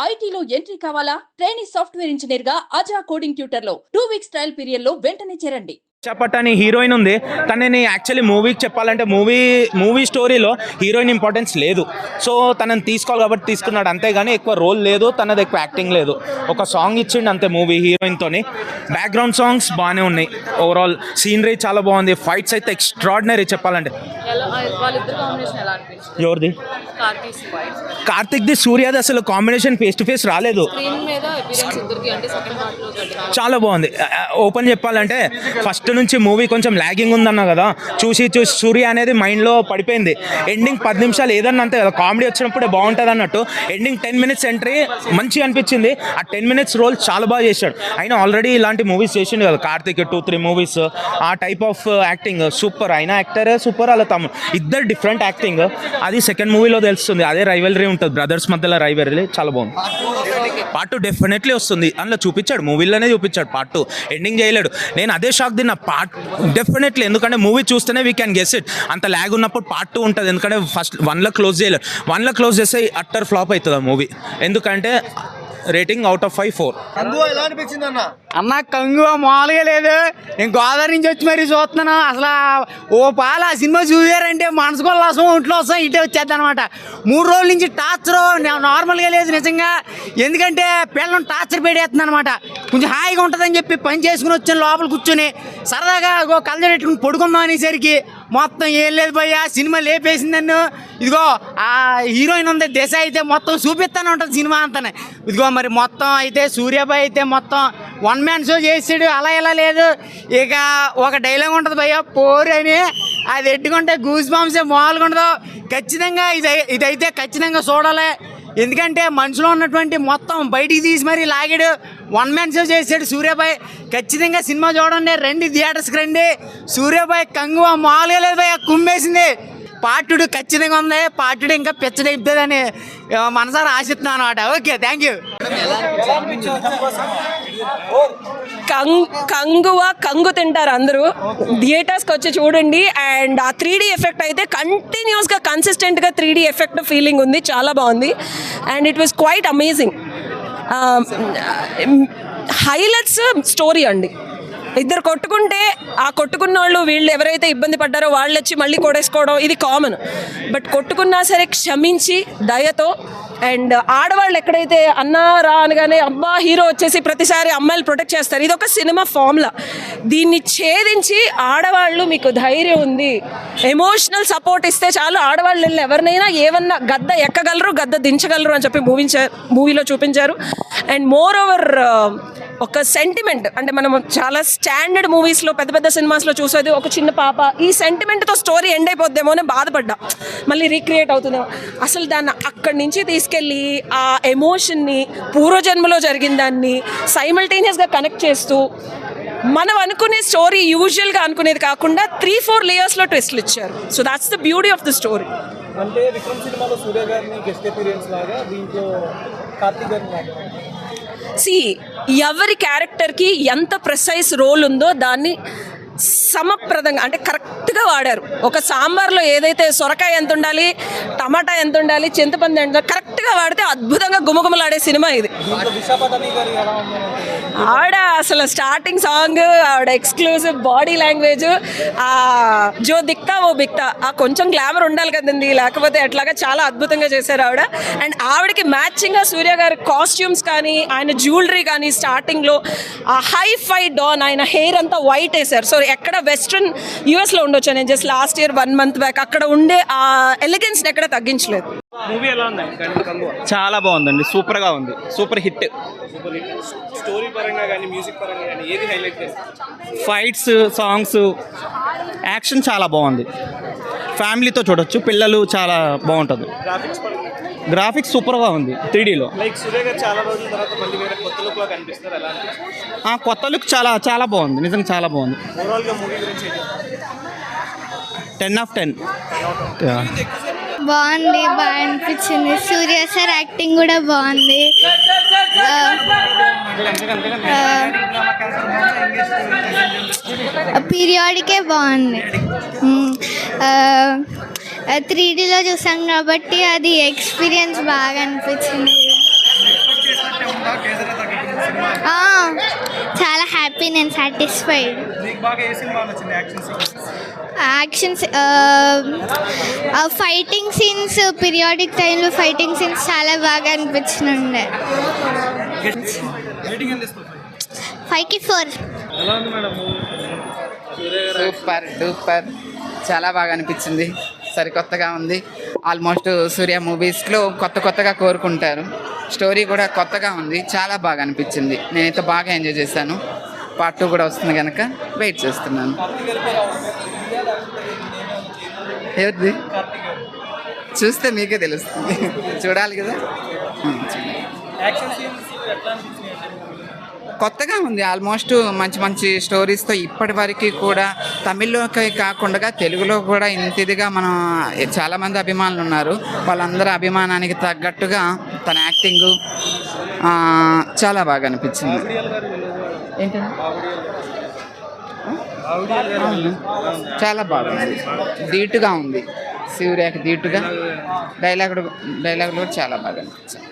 ఐటీలో ఎంట్రీ కావాలా? Trainee software engineer గా అజా కోడింగ్ ట్యూటర్ లో 2 వీక్స్ ట్రయల్ పీరియడ్ లో వెంటనే చేరండి. చపట్ అని హీరోయిన్ ఉంది, తనని యాక్చువల్లీ మూవీకి చెప్పాలంటే మూవీ స్టోరీలో హీరోయిన్ ఇంపార్టెన్స్ లేదు. సో తనని తీసుకోవాలి కాబట్టి తీసుకున్నాడు, అంతేగాని ఎక్కువ రోల్ లేదు, తనది ఎక్కువ యాక్టింగ్ లేదు. ఒక సాంగ్ ఇచ్చిండు అంతే మూవీ హీరోయిన్తోని. బ్యాక్గ్రౌండ్ సాంగ్స్ బాగానే ఉన్నాయి, ఓవరాల్ సీనరీ చాలా బాగుంది, ఫైట్స్ అయితే ఎక్స్ట్రాడినరీ చెప్పాలంటే. ఎవరిది? కార్తిక్ది సూర్యది అసలు కాంబినేషన్ ఫేస్ టు ఫేస్ రాలేదు, చాలా బాగుంది. ఓపెన్ చెప్పాలంటే ఫస్ట్ నుంచి మూవీ కొంచెం ల్యాగింగ్ ఉందన్నా కదా, చూసి సూర్య అనేది మైండ్లో పడిపోయింది. ఎండింగ్ 10 నిమిషాలు ఏదన్నా అంతే కదా, కామెడీ వచ్చినప్పుడే బాగుంటుంది అన్నట్టు. ఎండింగ్ 10 minutes ఎంట్రీ మంచిగా అనిపించింది. ఆ 10 minutes రోల్ చాలా బాగా చేశాడు. అయినా ఆల్రెడీ ఇలాంటి మూవీస్ చేసిండు కదా కార్తిక్, 2-3 మూవీస్. ఆ టైప్ ఆఫ్ యాక్టింగ్ సూపర్. అయినా యాక్టరే సూపర్, అలా తమ్ముడు ఇద్దరు డిఫరెంట్ యాక్టింగ్. అది సెకండ్ మూవీలో తెలుస్తుంది. అదే రైవలరీ ఉంటుంది బ్రదర్స్ మధ్యలో, రైవలరీ చాలా బాగుంది. పార్ట్ 2 డెఫినెట్లీ వస్తుంది, అందులో చూపించాడు, మూవీలోనే చూపించాడు. పార్ట్ 2 ఎండింగ్ చేయలేడు. నేను అదే షాక్ తిన్నా. పార్ట్ డెఫినెట్లీ, ఎందుకంటే మూవీ చూస్తేనే వీ క్యాన్ గెస్ ఇట్. అంత ల్యాగ్ ఉన్నప్పుడు పార్ట్ 2 ఉంటుంది, ఎందుకంటే ఫస్ట్ 1లో క్లోజ్ చేయలేడు. 1లో క్లోజ్ చేస్తే అట్టర్ ఫ్లాప్ అవుతుంది ఆ మూవీ. ఎందుకంటే రేటింగ్ అవుట్ ఆఫ్ 5 4. అన్న కంగు మామూలుగా లేదు. నేను గోదావరి నుంచి వచ్చి మరీ చూస్తున్నాను. అసలు ఓ పాల ఆ సినిమా చూసారంటే మనసుకోసం ఒంట్లో వస్తాం, ఇటే వచ్చేద్ది అనమాట. 3 రోజుల నుంచి టార్చర్ నార్మల్గా లేదు నిజంగా. ఎందుకంటే పిల్లలను టార్చర్ పెడేస్తుంది అనమాట. కొంచెం హాయిగా ఉంటుందని చెప్పి పని చేసుకుని వచ్చాను, లోపల కూర్చొని సరదాగా కళ్ళ పెట్టుకుని పడుకుందాం అనేసరికి మొత్తం ఏం లేదు భయ్య, సినిమా లేపేసింది నన్ను. ఇదిగో ఆ హీరోయిన్ ఉంది దిశ అయితే మొత్తం చూపిస్తానే ఉంటుంది సినిమా అంతానే. ఇదిగో మరి మొత్తం అయితే సూర్యాబాయ్ అయితే మొత్తం 1 man షో చేసాడు. అలా ఇలా లేదు. ఇక ఒక డైలాగ్ ఉంటుంది భయ్య, పోరు అని. అది ఎట్టుకుంటే గూస్ బాంబ్సే మామూలుగా ఉండదు. ఖచ్చితంగా ఇదైతే ఖచ్చితంగా చూడాలి. ఎందుకంటే మనసులో ఉన్నటువంటి మొత్తం బయటికి తీసి మరీ లాగాడు. 1 man షో చేసాడు సూర్యాబాయ్. ఖచ్చితంగా సినిమా చూడండి, రండి థియేటర్స్కి రండి. సూర్యాబాయ్ కంగువ మామూలుగా లేదు భయ్య, కుమ్మేసింది. పార్ట్ 2 ఖచ్చితంగా ఉంది. పార్ట్ 2 ఇంకా పిచ్చడైపోతుందని మనసారా ఆశిస్తున్నాను అనమాట. Okay, thank you. కంగు తింటారు అందరూ, థియేటర్స్కి వచ్చి చూడండి. అండ్ ఆ 3D ఎఫెక్ట్ అయితే కంటిన్యూస్గా కన్సిస్టెంట్గా 3D ఎఫెక్ట్ ఫీలింగ్ ఉంది, చాలా బాగుంది. And it was quite amazing. Highlights story అండి. ఇద్దరు కొట్టుకుంటే ఆ కొట్టుకున్న వీళ్ళు ఎవరైతే ఇబ్బంది పడ్డారో వాళ్ళు వచ్చి మళ్ళీ కొడేసుకోవడం ఇది కామన్. బట్ కొట్టుకున్నా సరే క్షమించి దయతో, అండ్ ఆడవాళ్ళు ఎక్కడైతే అన్నారా అనగానే అబ్బా హీరో వచ్చేసి ప్రతిసారి అమ్మాయిలు ప్రొటెక్ట్ చేస్తారు, ఇది ఒక సినిమా ఫార్ములా. దీన్ని ఛేదించి ఆడవాళ్ళు మీకు ధైర్యం ఉంది, ఎమోషనల్ సపోర్ట్ ఇస్తే చాలు, ఆడవాళ్ళు వెళ్ళి ఎవరినైనా ఏమన్నా గద్ద ఎక్కగలరు, గద్ద దించగలరు అని చెప్పి మూవీలో చూపించారు. అండ్ మోర్ ఓవర్ ఒక సెంటిమెంట్, అంటే మనం చాలా స్టాండర్డ్ మూవీస్లో పెద్ద పెద్ద సినిమాస్లో చూసేది ఒక చిన్న పాప, ఈ సెంటిమెంట్తో స్టోరీ ఎండ్ అయిపోద్దేమో అని బాధపడ్డా, మళ్ళీ రీక్రియేట్ అవుతుందేమో. అసలు దాన్ని అక్కడి నుంచి తీసుకెళ్ళి ఆ ఎమోషన్ని, పూర్వజన్మలో జరిగిన దాన్ని సైమల్టేనియస్గా కనెక్ట్ చేస్తూ మనం అనుకునే స్టోరీ యూజువల్గా అనుకునేది కాకుండా 3-4 లేయర్స్లో ట్విస్ట్లు ఇచ్చారు. So that's the beauty of the story. అంటే విక్రమ్ సినిమాలో సూర్య గారిని గెస్ట్ అపీరియన్స్ లాగా, దీంట్లో కార్తీక్ గారిని లాగా. ఎవరి క్యారెక్టర్కి ఎంత ప్రెసైజ్ రోల్ ఉందో దాన్ని సమప్రదంగా అంటే కరెక్ట్గా వాడారు. ఒక సాంబార్లో ఏదైతే సొరకాయ ఎంత ఉండాలి, టమాటా ఎంత ఉండాలి, చింతపండు ఎంత కరెక్ట్గా వాడితే అద్భుతంగా గుమగుమలాడే సినిమా ఇది. ఆవిడ అసలు స్టార్టింగ్ సాంగ్, ఆవిడ ఎక్స్క్లూజివ్ బాడీ లాంగ్వేజ్, జో దిక్తా ఓ బిక్తా, ఆ కొంచెం గ్లామర్ ఉండాలి కదండి, లేకపోతే ఎట్లాగా చాలా అద్భుతంగా చేశారు ఆవిడ. అండ్ ఆవిడకి మ్యాచింగ్గా సూర్య గారి కాస్ట్యూమ్స్ కానీ, ఆయన జ్యువెలరీ కానీ, స్టార్టింగ్లో ఆ హై ఫై డాన్, ఆయన హెయిర్ అంతా వైట్ వేశారు. సో ఎక్కడ వెస్ట్రన్ యూఎస్లో ఉండొచ్చు, నేను just last year 1 month back అక్కడ ఉండే ఆ ఎలిగెన్స్ని ఎక్కడ తగ్గించలేదు. మూవీ ఎలా ఉంది? చాలా బాగుందండి, సూపర్గా ఉంది, సూపర్ హిట్. స్టోరీ పరంగా కానీ, మ్యూజిక్ పరంగా కానీ ఏది హైలైట్ చేస్తారు? ఫైట్స్, సాంగ్స్, యాక్షన్ చాలా బాగుంది. ఫ్యామిలీతో చూడొచ్చు, పిల్లలు చాలా బాగుంటుంది. గ్రాఫిక్స్ సూపర్గా ఉంది 3Dలో. లైక్ సూర్య గారు చాలా రోజుల తర్వాత మళ్ళీ వేరే కొత్త లుక్లో కనిపిస్తారు, ఎలా అనిపిస్తుంది? కొత్త లుక్ చాలా చాలా బాగుంది, నిజంగా చాలా బాగుంది. ఓవరాల్గా మూవీ గురించి 10 of 10. బాగుంది, బాగా అనిపించింది. సూర్య సార్ యాక్టింగ్ కూడా బాగుంది. పీరియాడికే బాగుంది. 3Dలో చూసాం కాబట్టి అది ఎక్స్పీరియన్స్ బాగా అనిపించింది. హ్యాపీ, నేను సాటిస్ఫైడ్. మీకు బాగా ఏ సినిమా నచ్చింది action scenes? Actions, fighting scenes, periodic టైంలో ఫైటింగ్ సీన్స్ చాలా బాగా అనిపించినుండే. రేటింగ్ ఎంత ఇస్తారు? 5కి 4. ఎలా ఉంది మేడం మూవీ? సూర్య గారు సూపర్ డూపర్, చాలా బాగా అనిపించింది. సరికొత్తగా ఉంది. ఆల్మోస్ట్ సూర్య మూవీస్లో కొత్తగా కోరుకుంటారు. స్టోరీ కూడా కొత్తగా ఉంది, చాలా బాగా అనిపించింది. నేనైతే బాగా ఎంజాయ్ చేశాను. పార్ట్ 2 కూడా వస్తుంది కనుక వెయిట్ చేస్తున్నాను. ఎవరిది చూస్తే మీకే తెలుస్తుంది, చూడాలి కదా. చూడండి. యాక్షన్ సీన్స్ ఎట్లా అనిపించినాయి? కొత్తగా ఉంది. ఆల్మోస్ట్ మంచి స్టోరీస్తో ఇప్పటి వరకు కూడా తమిళ్లోకి కాకుండా తెలుగులో కూడా ఇంతిదిగా మనం చాలామంది అభిమానులు ఉన్నారు. వాళ్ళందరూ అభిమానానికి తగ్గట్టుగా తన యాక్టింగు చాలా బాగా అనిపించింది. ఏంటండి చాలా బాగుంది, ధీటుగా ఉంది. సూర్యకి ధీటుగా డైలాగులు కూడా చాలా బాగా అనిపించింది.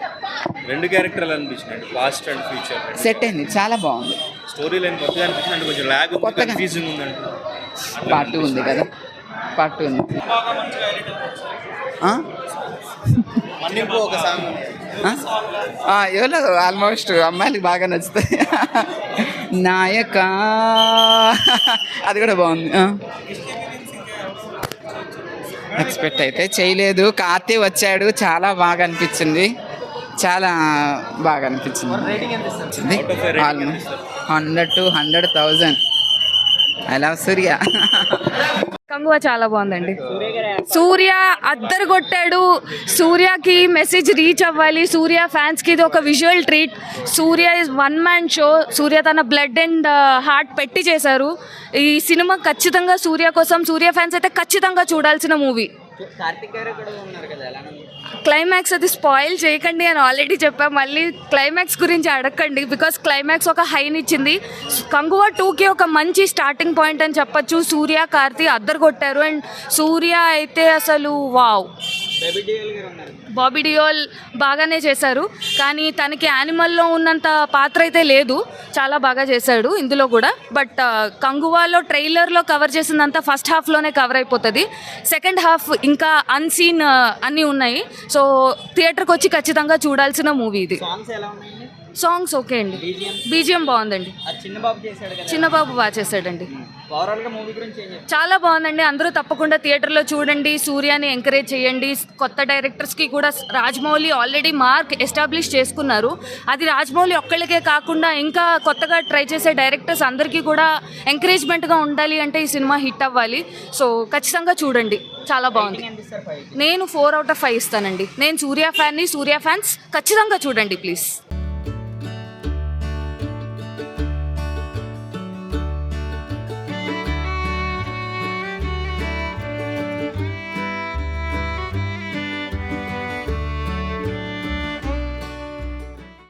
2 క్యారెక్టర్లు అనిపించినాయి, పాస్ట్ అండ్ ఫ్యూచర్. సెట్ అయింది, చాలా బాగుంది. స్టోరీ లైన్ కొత్తగా అనిపించింది, కొంచెం ల్యాగ్ కొత్తగా. కన్ఫ్యూజింగ్ ఉందండి. పార్ట్ 2 ఉంది కదా, పార్ట్ 2 ఉంది. మన్నింపు ఒక సాంగ్ ఎవరో ఆల్మోస్ట్ అమ్మాయిలకి బాగా నచ్చుతాయి. నాయక అది కూడా బాగుంది. ఎక్స్పెక్ట్ అయితే చేయలేదు. కార్తీ వచ్చాడు, చాలా బాగా అనిపించింది. చాలా బాగా అనిపించింది. Almost 100 to 100,000. ఐ లవ్ సూర్య. కంగువ చాలా బాగుందండి. సూర్య అద్దరు కొట్టాడు. సూర్యకి మెసేజ్ రీచ్ అవ్వాలి. సూర్య ఫ్యాన్స్కి ఇది ఒక visual treat. Suriya is 1 man show. Suriya తన బ్లడ్ అండ్ హార్ట్ పెట్టి చేశారు ఈ సినిమా. ఖచ్చితంగా సూర్య కోసం సూర్య ఫ్యాన్స్ అయితే ఖచ్చితంగా చూడాల్సిన మూవీ. క్లైమాక్స్ అది స్పాయిల్ చేయకండి అని ఆల్రెడీ చెప్పా. మళ్ళీ క్లైమాక్స్ గురించి అడగండి, బికాస్ క్లైమాక్స్ ఒక హైనిచ్చింది. కంగువ 2కి ఒక మంచి స్టార్టింగ్ పాయింట్ అని చెప్పొచ్చు. సూర్య కార్తీ అద్దరు కొట్టారు. అండ్ సూర్య అయితే అసలు వావ్. బాబీ డియోల్ బాగానే చేశారు, కానీ తనకి యానిమల్లో ఉన్నంత పాత్ర అయితే లేదు. చాలా బాగా చేశాడు ఇందులో కూడా. బట్ కంగువాలో ట్రైలర్లో కవర్ చేసిందంతా ఫస్ట్ హాఫ్లోనే కవర్ అయిపోతుంది. సెకండ్ హాఫ్ ఇంకా అన్సీన్ అన్నీ ఉన్నాయి. సో థియేటర్కి వచ్చి ఖచ్చితంగా చూడాల్సిన మూవీ ఇది. సాంగ్స్ ఓకే అండి, బీజిఎం బాగుందండి. చిన్నబాబు బాగా చేశాడండి. చాలా బాగుందండి. అందరూ తప్పకుండా థియేటర్లో చూడండి. సూర్యాని ఎంకరేజ్ చేయండి. కొత్త డైరెక్టర్స్కి కూడా రాజమౌళి ఆల్రెడీ మార్క్ ఎస్టాబ్లిష్ చేసుకున్నారు. అది రాజమౌళి ఒక్కళ్ళకే కాకుండా ఇంకా కొత్తగా ట్రై చేసే డైరెక్టర్స్ అందరికీ కూడా ఎంకరేజ్మెంట్గా ఉండాలి అంటే ఈ సినిమా హిట్ అవ్వాలి. సో ఖచ్చితంగా చూడండి, చాలా బాగుంది. నేను 4 out of 5 ఇస్తానండి. నేను సూర్య ఫ్యాన్ని. సూర్య ఫ్యాన్స్ ఖచ్చితంగా చూడండి ప్లీజ్.